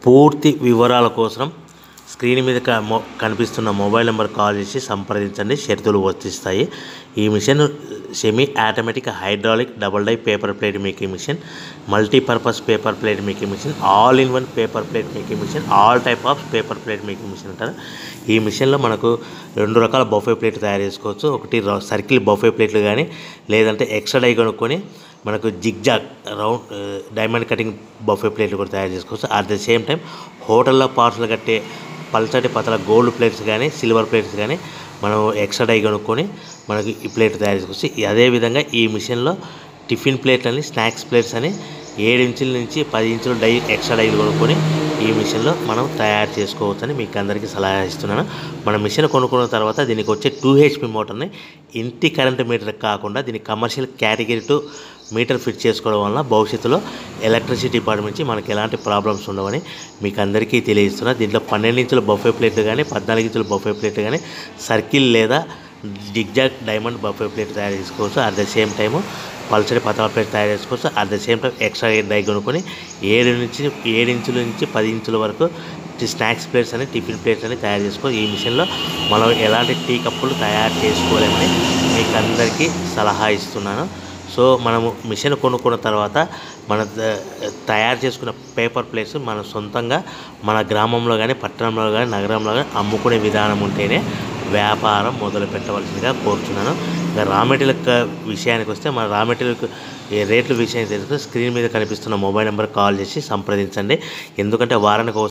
పూర్తి వివరాల కోసం స్క్రీన్ మీద కనిపిస్తున్న మొబైల్ నెంబర్ కాల్ చేసి సంప్రదించండి. షరతులు వర్తిస్తాయి. ఈ machine semi automatic hydraulic double die paper plate making machine, multipurpose paper plate making machine, all in one paper plate making machine, all type of paper plate making machine అంటారు. ఈ మిషన్లో మనకు 2 రకాల బఫే ప్లేట్లు తయారు చేసుకోవచ్చు. ఒకటి సర్కిల్ బఫే ప్లేట్లు కానీ, లేదంటే ఎక్స్ట్రా డై కొనుక్కొని మనకు zigzag round diamond cutting buffet ప్లేట్లు కూడా తయారు చేసుకోవచ్చు. అట్ ద సేమ్ టైం హోటల్లో పార్సల్ కట్టే పల్చటి పతల గోల్డ్ ప్లేట్స్ కానీ, సిల్వర్ ప్లేట్స్ కానీ మనం ఎక్స్ట్రా డై కొనుక్కొని మనకి ఈ ప్లేట్ తయారు చేసుకోవచ్చు. అదేవిధంగా ఈ మిషన్లో టిఫిన్ ప్లేట్లు అని, స్నాక్స్ ప్లేట్స్ అని 7 ఇంచుల నుంచి 10 ఇంచుల డై ఎక్స్ట్రా డైలు కొనుక్కొని ఈ మిషన్లో మనం తయారు చేసుకోవచ్చని మీకు అందరికీ సలహా ఇస్తున్నాను. మన మిషన్ కొనుక్కున్న తర్వాత దీనికి వచ్చే 2 HP మోటార్ని ఇంటి కరెంట్ మీటర్ కాకుండా దీనికి కమర్షియల్ కేటగిరీ 2 మీటర్ ఫిట్ చేసుకోవడం వల్ల భవిష్యత్తులో ఎలక్ట్రిసిటీ డిపార్ట్మెంట్ నుంచి మనకి ఎలాంటి ప్రాబ్లమ్స్ ఉండవని మీకు అందరికీ తెలియజేస్తున్నా. దీంట్లో 12 ఇంచుల బఫే ప్లేట్లు కానీ, 14 ఇంచుల బఫే ప్లేట్లు కానీ, సర్కిల్ లేదా జిగ్జాగ్ డైమండ్ బఫే ప్లేట్ తయారు చేసుకోవచ్చు. అట్ ద సేమ్ టైము పల్చడి పతల ప్లేట్ తయారు చేసుకోవచ్చు. At the same time extra die కొనుక్కొని 7 ఇంచుల నుంచి 10 ఇంచుల వరకు స్నాక్స్ ప్లేట్స్ అని, టిఫిన్ ప్లేట్స్ అని తయారు చేసుకో. ఈ మిషన్లో మనం ఎలాంటి టీ కప్పులు తయారు చేసుకోలేమని మీకు అందరికీ సలహా ఇస్తున్నాను. సో మనము మిషన్ కొనుక్కున్న తర్వాత మన తయారు చేసుకున్న పేపర్ ప్లేట్స్ మన సొంతంగా మన గ్రామంలో కానీ, పట్టణంలో కానీ, నగరంలో కానీ అమ్ముకునే విధానం ఉంటేనే వ్యాపారం మొదలు పెట్టవలసిందిగా కోరుతున్నాను. ఇంకా రా మెటీరియల్ విషయానికి వస్తే, మన రా మెటీరియల్ రేట్ల విషయానికి తెలుసుకుని స్క్రీన్ మీద కనిపిస్తున్న మొబైల్ నెంబర్ కాల్ చేసి సంప్రదించండి. ఎందుకంటే వారానికి